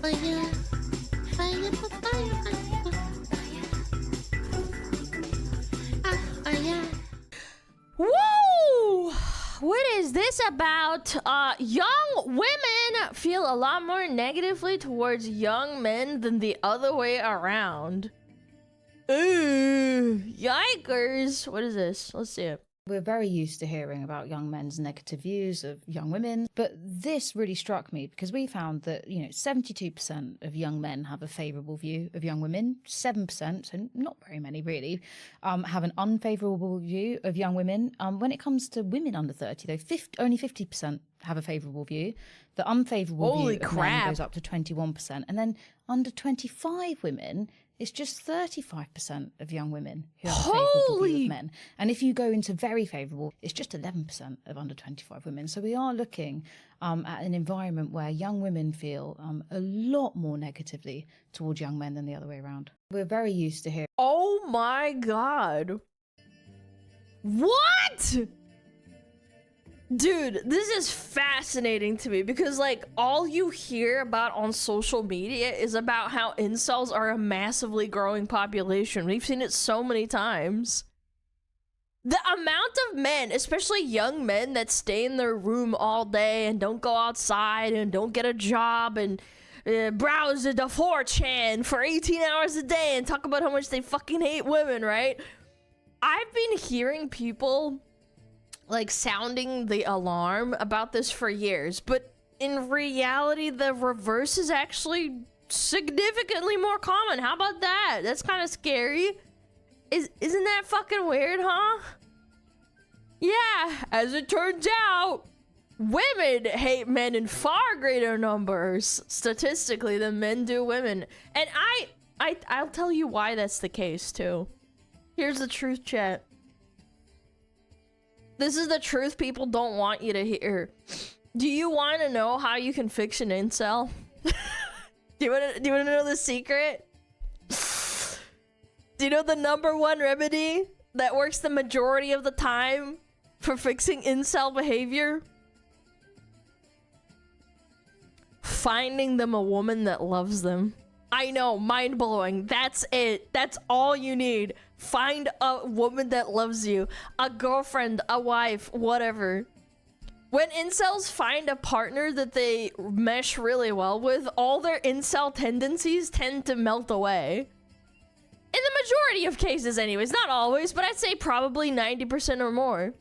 Fire, fire, fire, fire. Woo! What is this about? Young women feel a lot more negatively towards young men than the other way around. Ooh, yikers. What is this? Let's see it. We're very used to hearing about young men's negative views of young women, but this really struck me because we found that, 72% of young men have a favourable view of young women, 7%, so not very many really, have an unfavourable view of young women. When it comes to women under 30, though, only 50% have a favourable view. The unfavourable view of men goes up to 21%, and then under 25 women, it's just 35% of young women who have a favourable view of men. And if you go into very favourable, it's just 11% of under 25 women. So we are looking at an environment where young women feel a lot more negatively towards young men than the other way around. We're very used to hearing. Oh my god. What? Dude, this is fascinating to me because, like, all you hear about on social media is about how incels are a massively growing population. We've seen it so many times. The amount of men, especially young men, that stay in their room all day and don't go outside and don't get a job and browse the 4chan for 18 hours a day and talk about how much they fucking hate women, right? I've been hearing people like sounding the alarm about this for years, but in reality the reverse is actually significantly more common. How about that? That's kind of scary. Isn't that fucking weird, huh? Yeah, as it turns out, women hate men in far greater numbers statistically than men do women. And I'll tell you why that's the case too. Here's the truth, chat. This is the truth people don't want you to hear. Do you want to know how you can fix an incel? Do you want to know the secret? Do you know the #1 remedy that works the majority of the time for fixing incel behavior? Finding them a woman that loves them. I know, mind-blowing. That's it. That's all you need. Find a woman that loves you. A girlfriend, a wife, whatever. When incels find a partner that they mesh really well with, all their incel tendencies tend to melt away. In the majority of cases anyways. Not always, but I'd say probably 90% or more.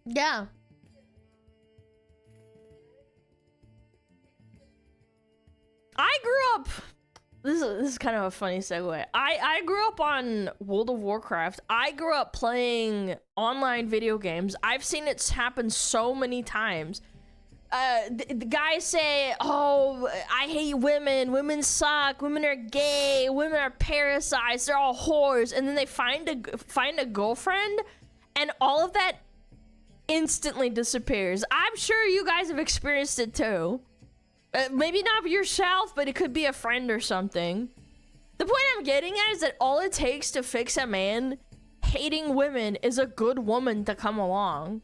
Yeah. I grew up... This is kind of a funny segue. I grew up on World of Warcraft. I grew up playing online video games. I've seen it happen so many times. The guys say, oh, I hate women. Women suck. Women are gay. Women are parasites. They're all whores. And then they find a girlfriend, and all of that instantly disappears. I'm sure you guys have experienced it too. Maybe not yourself, but it could be a friend or something. The point I'm getting at is that all it takes to fix a man hating women is a good woman to come along.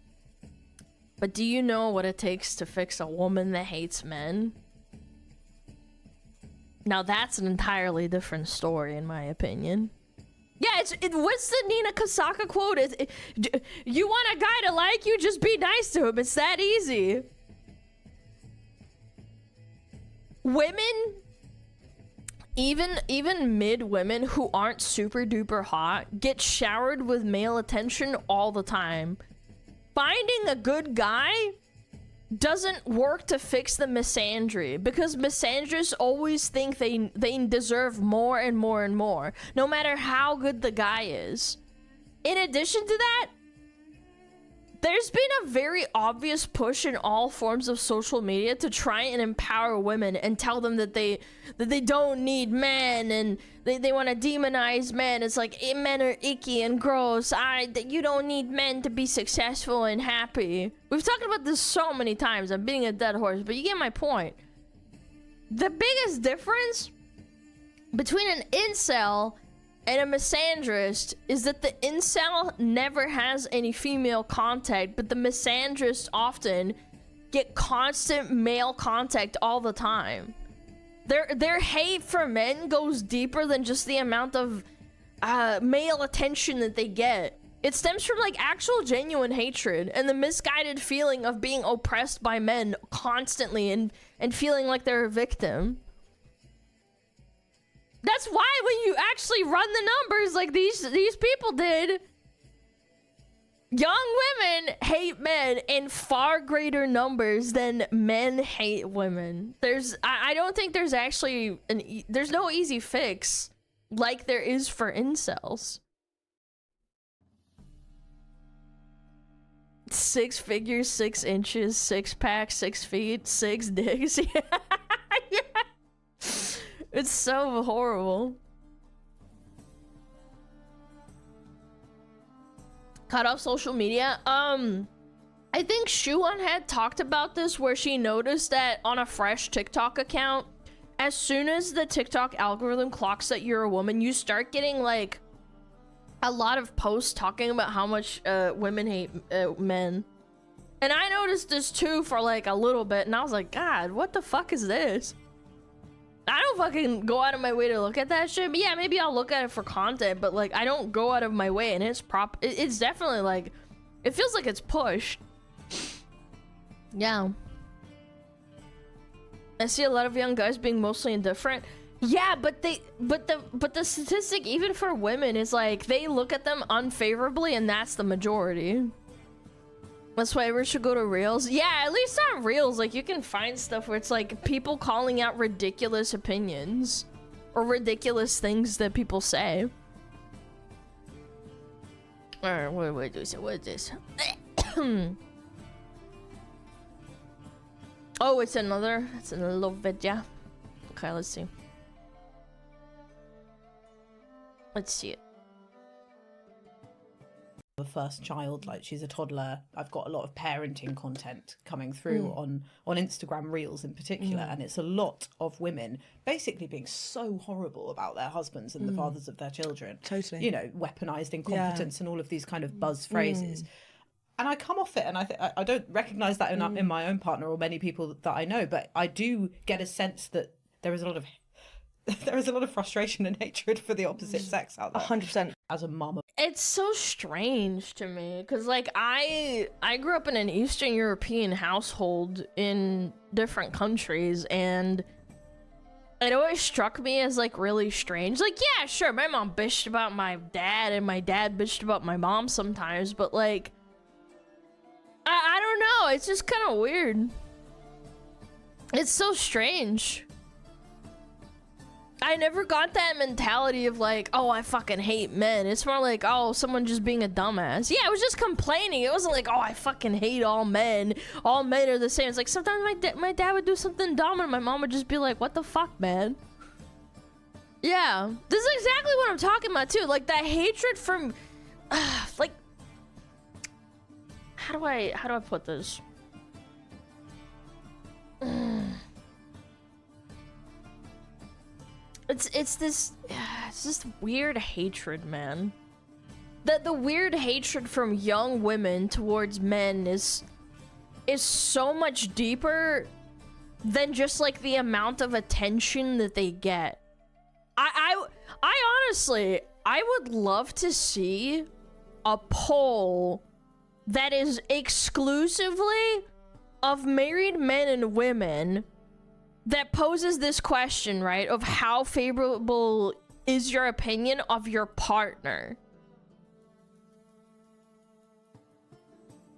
But do you know what it takes to fix a woman that hates men? Now that's an entirely different story, in my opinion. Yeah, what's the Nina Kasaka quote? You want a guy to like you, just be nice to him. It's that easy. Women, even mid women who aren't super duper hot, get showered with male attention all the time. Finding a good guy doesn't work to fix the misandry, because misandrists always think they deserve more and more and more, no matter how good the guy is. In addition to that, there's been a very obvious push in all forms of social media to try and empower women and tell them that they don't need men, and they want to demonize men. It's like, men are icky and gross. You don't need men to be successful and happy. We've talked about this so many times. I'm beating a dead horse, but you get my point. The biggest difference between an incel and a misandrist is that the incel never has any female contact, but the misandrists often get constant male contact all the time. Their hate for men goes deeper than just the amount of male attention that they get. It stems from like actual genuine hatred and the misguided feeling of being oppressed by men constantly and feeling like they're a victim. That's why when you actually run the numbers like these people did, young women hate men in far greater numbers than men hate women. I don't think there's actually there's no easy fix like there is for incels. 6 figures, 6 inches, 6 pack, 6 feet, 6 dicks. Yeah. Yeah. It's so horrible. Cut off social media. I think Shuan had talked about this where she noticed that on a fresh TikTok account, as soon as the TikTok algorithm clocks that you're a woman, you start getting like a lot of posts talking about how much women hate men. And I noticed this too for like a little bit, and I was like, God, what the fuck is this? I don't fucking go out of my way to look at that shit. But yeah, maybe I'll look at it for content, but like I don't go out of my way, and it's definitely like, it feels like it's pushed. Yeah. I see a lot of young guys being mostly indifferent. Yeah, but the statistic even for women is like they look at them unfavorably, and that's the majority. That's why we should go to Reels. Yeah, at least on Reels, like you can find stuff where it's like people calling out ridiculous opinions or ridiculous things that people say. Alright, what is this? Oh, it's another little video. Okay, let's see. Let's see it. The first child, like she's a toddler. I've got a lot of parenting content coming through on Instagram Reels in particular, and it's a lot of women basically being so horrible about their husbands and the fathers of their children. Totally. You know, weaponized incompetence and all of these kind of buzz phrases. And I come off it, and I don't recognize that in my own partner or many people that I know, but I do get a sense that there is a lot of frustration and hatred for the opposite sex out there. 100%. As a mum, It's so strange to me because like I grew up in an Eastern European household in different countries, and it always struck me as like really strange. Like, yeah, sure, my mom bitched about my dad and my dad bitched about my mom sometimes, but like I don't know, it's just kind of weird. It's so strange. I never got that mentality of like, oh, I fucking hate men. It's more like, oh, someone just being a dumbass. Yeah, I was just complaining. It wasn't like, oh, I fucking hate all men. All men are the same. It's like sometimes my dad would do something dumb and my mom would just be like, what the fuck, man? Yeah, this is exactly what I'm talking about too. Like that hatred from, like, how do I put this? It's this weird hatred, man. The weird hatred from young women towards men is so much deeper than just like the amount of attention that they get. I honestly, I would love to see a poll that is exclusively of married men and women that poses this question, right, of how favorable is your opinion of your partner?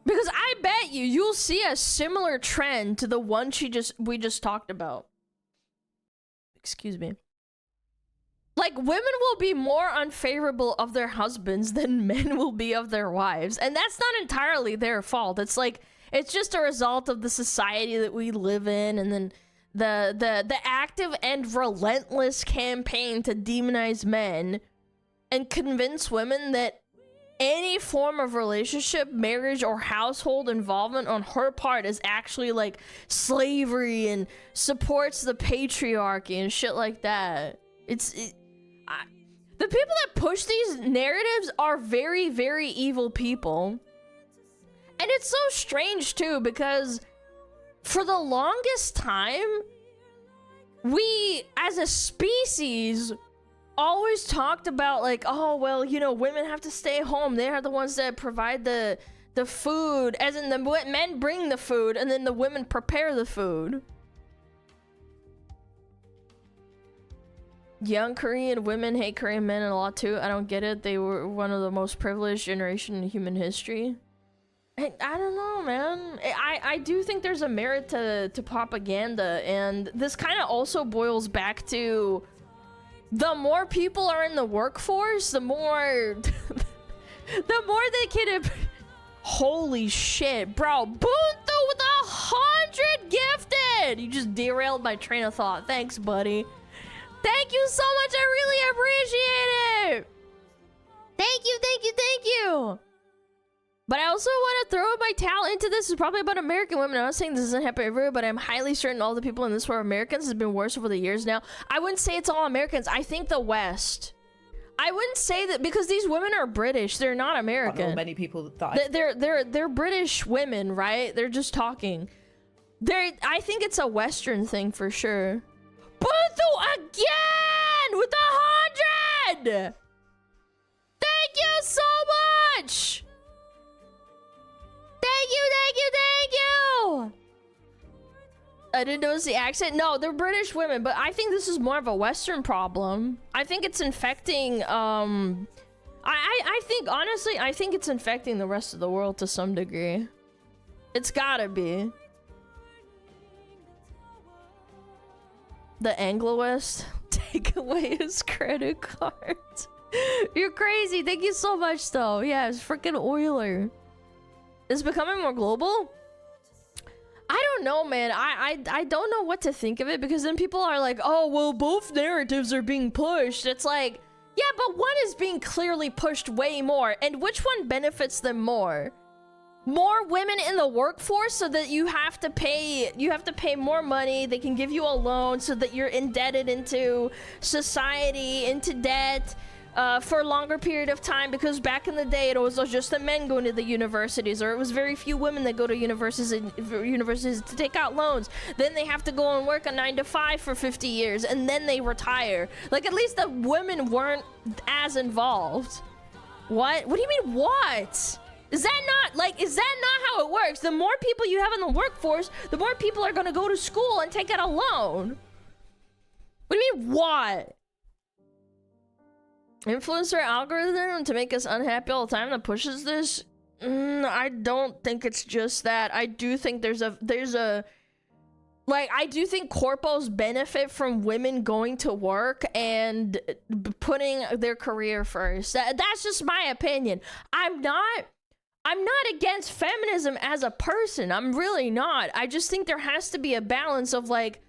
Because I bet you'll see a similar trend to the one we just talked about. Excuse me. Like, women will be more unfavorable of their husbands than men will be of their wives. And that's not entirely their fault. It's like, it's just a result of the society that we live in, and then the active and relentless campaign to demonize men and convince women that any form of relationship, marriage, or household involvement on her part is actually like slavery and supports the patriarchy and shit like that. The people that push these narratives are very, very evil people. And it's so strange too, because for the longest time, we as a species, always talked about like, oh, well, you know, women have to stay home. They are the ones that provide the food, as in the men bring the food and then the women prepare the food. Young Korean women hate Korean men a lot too. I don't get it. They were one of the most privileged generation in human history. I don't know, man. I do think there's a merit to propaganda, and this kind of also boils back to the more people are in the workforce, the more the more they can holy shit, bro. Boonto with 100 gifted! You just derailed my train of thought. Thanks, buddy. Thank you so much. I really appreciate it. Thank you, thank you, thank you. But I also want to throw my talent into this. It's probably about American women. I'm not saying this doesn't happen everywhere, but I'm highly certain all the people in this were Americans. It's been worse over the years now. I wouldn't say it's all Americans. I think the West. I wouldn't say that because these women are British. They're not American. Many people that they're British women, right? They're just talking. I think it's a Western thing for sure. Buthu again with 100. Thank you so much. Thank you, thank you, thank you. I didn't notice the accent. No, they're British women, but I think this is more of a Western problem. I think it's infecting, I think, honestly, I think it's infecting the rest of the world to some degree. It's gotta be. The Anglo-West, take away his credit card. You're crazy. Thank you so much, though. Yeah, it's freaking Euler. It's becoming more global? I don't know, man. I don't know what to think of it, because then people are like, oh, well, both narratives are being pushed. It's like, yeah, but one is being clearly pushed way more. And which one benefits them more? More women in the workforce so that you have to pay more money. They can give you a loan so that you're indebted into society, into debt for a longer period of time, because back in the day it was just the men going to the universities, or it was very few women that go to universities to take out loans. Then they have to go and work a 9-to-5 for 50 years and then they retire. Like, at least the women weren't as involved. What do you mean, what? Is that not how it works? The more people you have in the workforce, the more people are going to go to school and take out a loan. What do you mean, what? Influencer algorithm to make us unhappy all the time that pushes this? I don't think it's just that. I do think I do think corpos benefit from women going to work and putting their career first. That's just my opinion. I'm not against feminism as a person. I'm really not. I just think there has to be a balance of, like,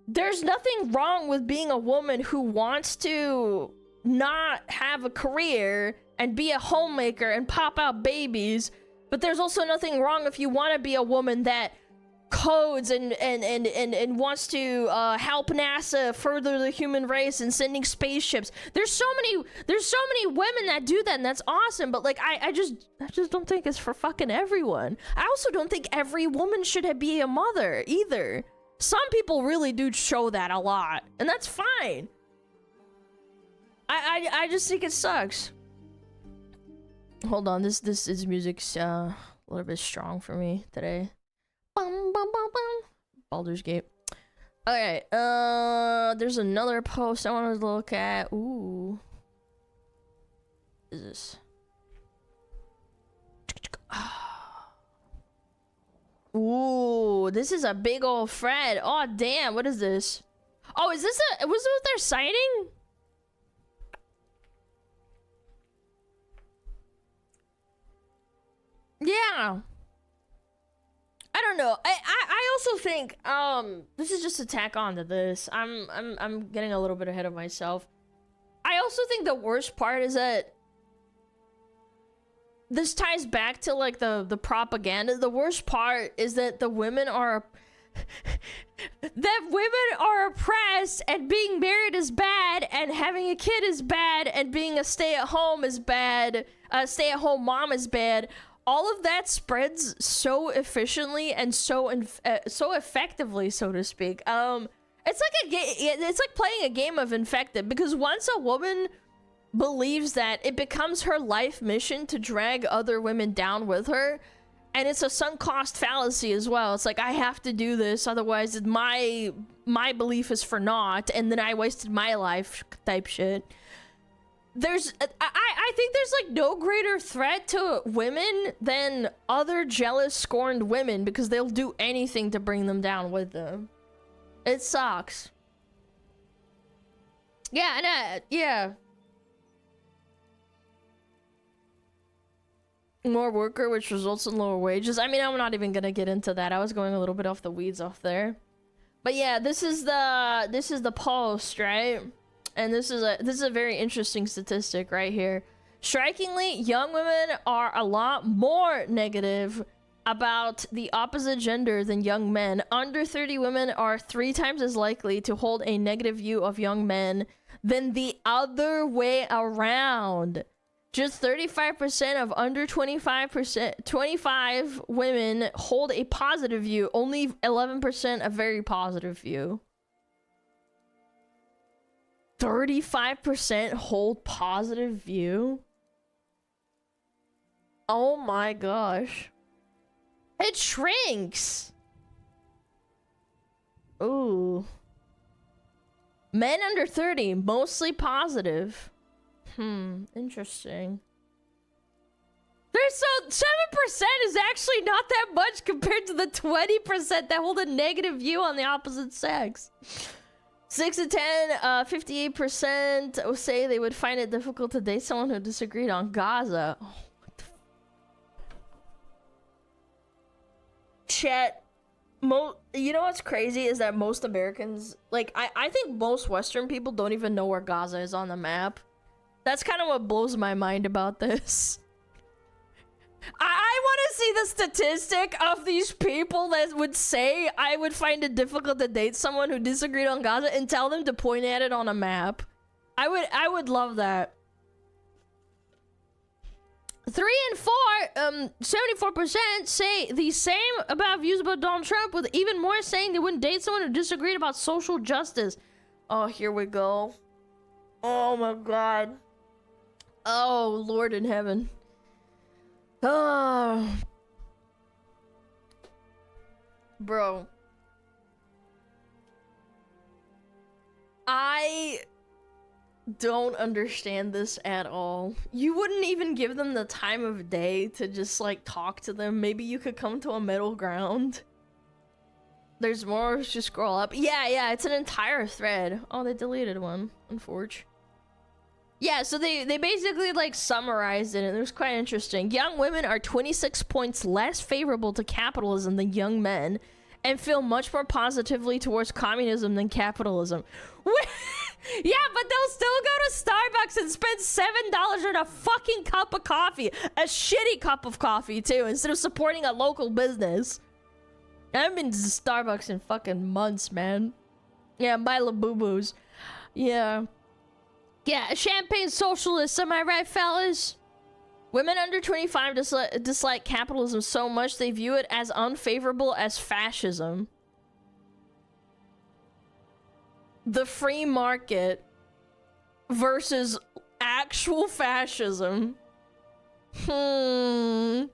there's nothing wrong with being a woman who wants to not have a career and be a homemaker and pop out babies, but there's also nothing wrong if you want to be a woman that codes and wants to help NASA further the human race and sending spaceships. There's so many women that do that, and that's awesome, but like I just don't think it's for fucking everyone. I also don't think every woman should be a mother either. Some people really do show that a lot, and that's fine. I just think it sucks. Hold on, this music's a little bit strong for me today. Bum, bum, bum, bum. Baldur's Gate. Okay, there's another post I want to look at. Ooh. What is this? Ooh, this is a big old thread. Oh, damn, what is this? Oh, was this what they're citing? Yeah. I don't know. I also think this is just a tack on to this. I'm getting a little bit ahead of myself. I also think the worst part is that this ties back to like the propaganda. The worst part is that the women are oppressed, and being married is bad, and having a kid is bad, and being a stay-at-home is bad. A stay-at-home mom is bad. All of that spreads so efficiently and so effectively, so to speak. And It's like it's like playing a game of Infected, because once a woman believes that, it becomes her life mission to drag other women down with her, and it's a sunk cost fallacy as well. It's like, I have to do this, otherwise my belief is for naught, and then I wasted my life type shit. I think there's like no greater threat to women than other jealous, scorned women, because they'll do anything to bring them down with them. It sucks. Yeah, and yeah. More worker, which results in lower wages. I mean, I'm not even gonna get into that. I was going a little bit off the weeds off there. But yeah, this is the post, right? And this is a very interesting statistic right here. Strikingly, young women are a lot more negative about the opposite gender than young men. Under 30 women are 3 times as likely to hold a negative view of young men than the other way around. Just 35% of under 25 women hold a positive view. Only 11% a very positive view. 35% hold positive view? Oh my gosh. It shrinks. Ooh. Men under 30, mostly positive. Interesting. There's so 7% is actually not that much compared to the 20% that hold a negative view on the opposite sex. 6 to 10, 58% will say they would find it difficult to date someone who disagreed on Gaza. Oh, what the Chat. You know what's crazy is that most Americans, like, I think most Western people don't even know where Gaza is on the map. That's kind of what blows my mind about this. I want to see the statistic of these people that would say I would find it difficult to date someone who disagreed on Gaza and tell them to point at it on a map. I would love that. 3 and 4, 74% say the same about views about Donald Trump, with even more saying they wouldn't date someone who disagreed about social justice. Oh, here we go. Oh my god. Oh, Lord in heaven. Oh. Bro. I don't understand this at all. You wouldn't even give them the time of day to just, like, talk to them. Maybe you could come to a middle ground. There's more. Just scroll up. Yeah, it's an entire thread. Oh, they deleted one. Unfortunately. Yeah, so they basically, like, summarized it, and it was quite interesting. Young women are 26 points less favorable to capitalism than young men, and feel much more positively towards communism than capitalism. Yeah, but they'll still go to Starbucks and spend $7 on a fucking cup of coffee. A shitty cup of coffee, too, instead of supporting a local business. I haven't been to Starbucks in fucking months, man. Yeah, buy Labubu's. Yeah. Yeah, champagne socialists, am I right, fellas? Women under 25 dislike capitalism so much they view it as unfavorable as fascism. The free market versus actual fascism. They're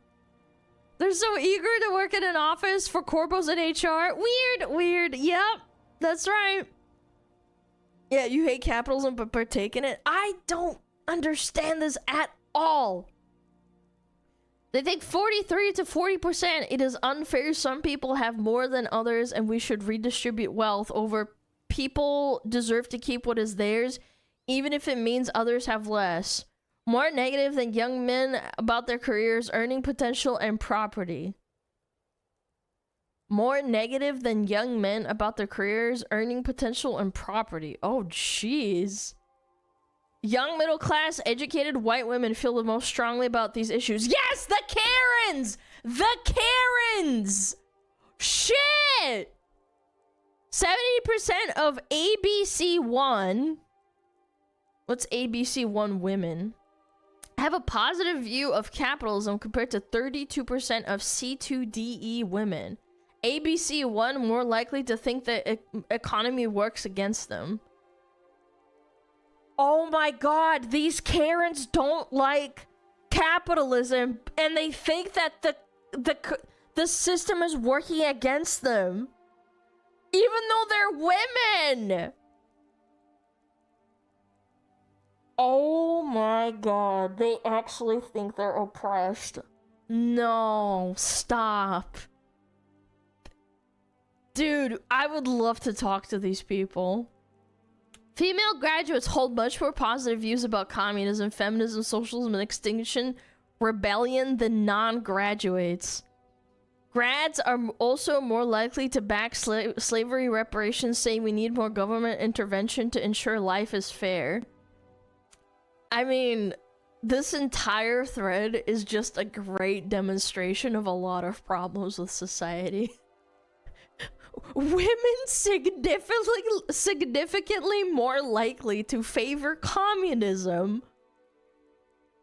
so eager to work in an office for corpos and HR. Weird. Yep, that's right. Yeah, you hate capitalism but partake in it. I don't understand this at all. They think 43 to 40%. It is unfair. Some people have more than others, and we should redistribute wealth. Over people deserve to keep what is theirs, even if it means others have less. More negative than young men about their careers, earning potential, and property. More negative than young men about their careers, earning potential, and property. Oh, jeez. Young, middle-class, educated white women feel the most strongly about these issues. Yes, the Karens! The Karens! Shit! 70% of ABC1... What's ABC1 women? Have a positive view of capitalism compared to 32% of C2DE women. ABC1 more likely to think the economy works against them. Oh my god, these Karens don't like capitalism, and they think that the system is working against them, even though they're women. Oh my god, they actually think they're oppressed. No, stop. Dude, I would love to talk to these people. Female graduates hold much more positive views about communism, feminism, socialism, and Extinction Rebellion than non-graduates. Grads are also more likely to back slavery reparations, saying we need more government intervention to ensure life is fair. I mean, this entire thread is just a great demonstration of a lot of problems with society. Women significantly more likely to favor communism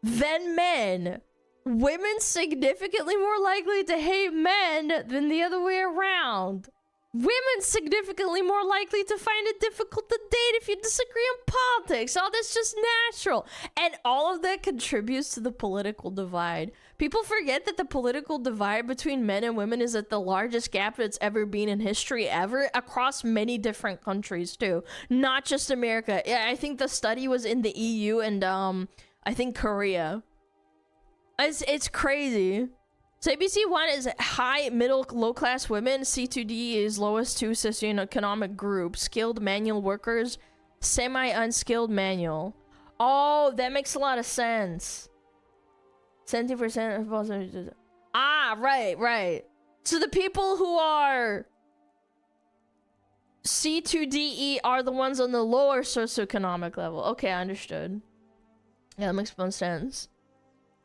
than men. Women significantly more likely to hate men than the other way around. Women significantly more likely to find it difficult to date if you disagree on politics. Oh, that's just natural. And all of that contributes to the political divide. People forget that the political divide between men and women is at the largest gap that's ever been in history ever, across many different countries too. Not just America. Yeah, I think the study was in the EU and I think Korea. It's crazy. So ABC1 is high, middle, low-class women. C2D is lowest two socioeconomic groups. Skilled manual workers, semi-unskilled manual. Oh, that makes a lot of sense. 70% of... Ah, right. So the people who are C2DE are the ones on the lower socioeconomic level. Okay, I understood. Yeah, that makes more sense.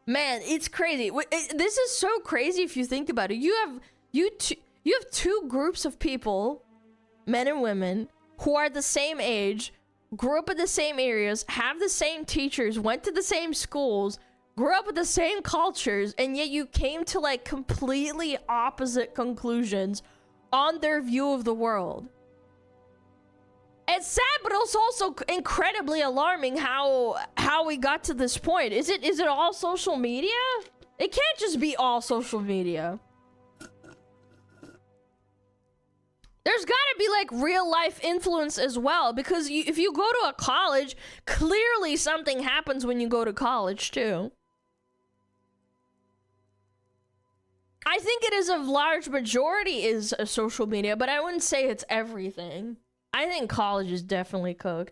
Man, it's crazy. This is so crazy if you think about it. You have two groups of people, men and women, who are the same age, grew up in the same areas, have the same teachers, went to the same schools, grew up with the same cultures, and yet you came to like completely opposite conclusions on their view of the world. It's sad, but it's also incredibly alarming how we got to this point. Is it all social media? It can't just be all social media. There's gotta be like real life influence as well, because if you go to a college, clearly something happens when you go to college too. I think it is a large majority is social media, but I wouldn't say it's everything. I think college is definitely cooked.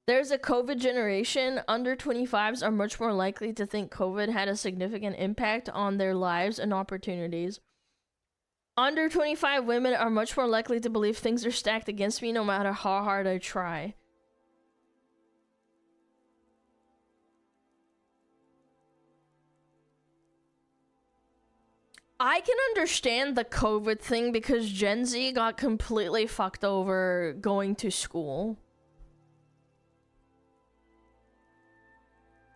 There's a COVID generation. Under 25s are much more likely to think COVID had a significant impact on their lives and opportunities. Under 25 women are much more likely to believe things are stacked against me no matter how hard I try. I can understand the COVID thing because Gen Z got completely fucked over going to school.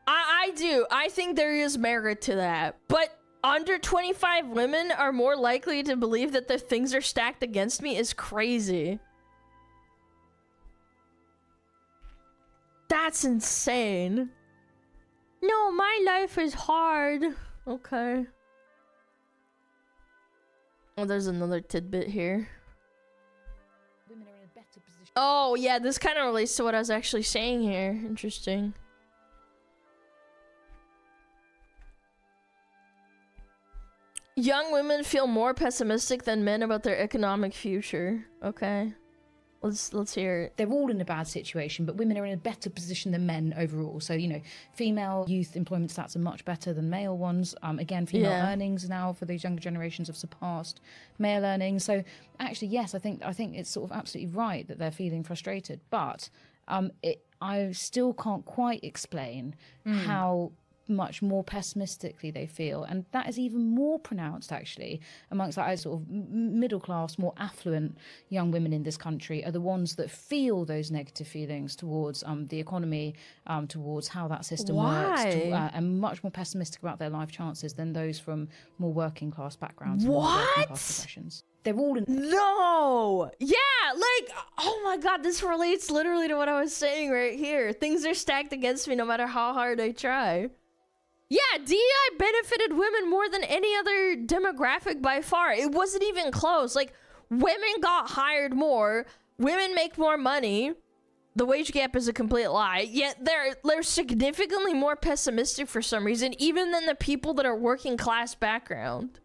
I do. I think there is merit to that. But under 25 women are more likely to believe that the things are stacked against me is crazy. That's insane. No, my life is hard. Okay. Oh, there's another tidbit here. Women are in a better position. Oh, yeah, this kind of relates to what I was actually saying here. Interesting. Young women feel more pessimistic than men about their economic future. Okay. Let's hear it. They're all in a bad situation, but women are in a better position than men overall. So, you know, female youth employment stats are much better than male ones. Again, female earnings now for these younger generations have surpassed male earnings. So, actually, yes, I think it's sort of absolutely right that they're feeling frustrated. But I still can't quite explain how much more pessimistically they feel. And that is even more pronounced, actually, amongst like sort of middle class, more affluent young women in this country are the ones that feel those negative feelings towards the economy, towards how that system works, and much more pessimistic about their life chances than those from more working class backgrounds. More working class professions. They're all in. No! Yeah, like, oh my god, this relates literally to what I was saying right here. Things are stacked against me no matter how hard I try. Yeah, DEI benefited women more than any other demographic by far. It wasn't even close. Like, women got hired more, women make more money. The wage gap is a complete lie, yet they're significantly more pessimistic for some reason, even than the people that are working class background.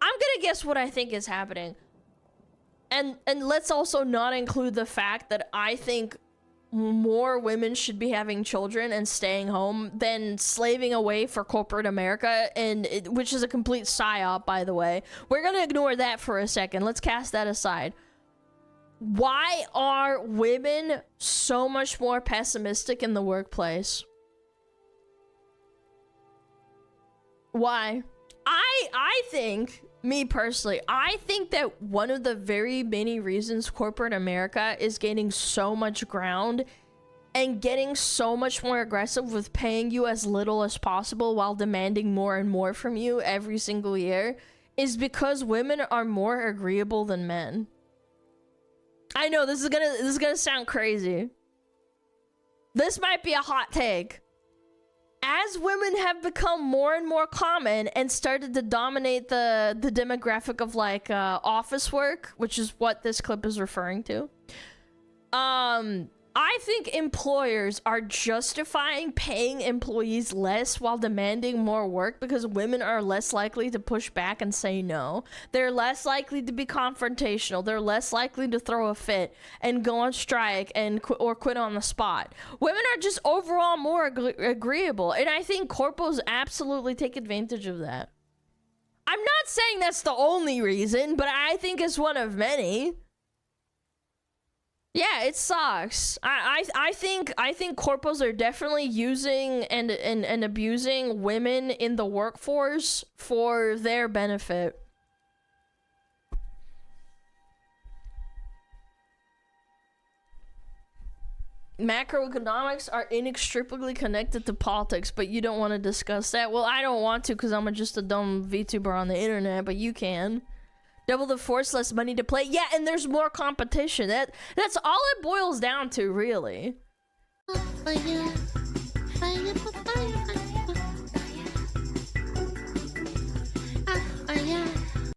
I'm gonna guess what I think is happening. And let's also not include the fact that I think more women should be having children and staying home than slaving away for corporate America, which is a complete psyop, by the way. We're gonna ignore that for a second. Let's cast that aside. Why are women so much more pessimistic in the workplace? Why? I think, me personally, I think that one of the very many reasons corporate America is gaining so much ground and getting so much more aggressive with paying you as little as possible while demanding more and more from you every single year is because women are more agreeable than men. I know this is gonna sound crazy. This might be a hot take. As women have become more and more common and started to dominate the demographic of like office work, which is what this clip is referring to, I think employers are justifying paying employees less while demanding more work because women are less likely to push back and say no. They're less likely to be confrontational. They're less likely to throw a fit and go on strike and or quit on the spot. Women are just overall more agreeable, and I think corpos absolutely take advantage of that. I'm not saying that's the only reason, but I think it's one of many. Yeah, it sucks. I think corpos are definitely using and abusing women in the workforce for their benefit. Macroeconomics are inextricably connected to politics, but you don't want to discuss that. Well, I don't want to because I'm just a dumb VTuber on the internet, but you can. Double the force, less money to play. Yeah, and there's more competition. That's all it boils down to, really. Fire, fire, fire, fire.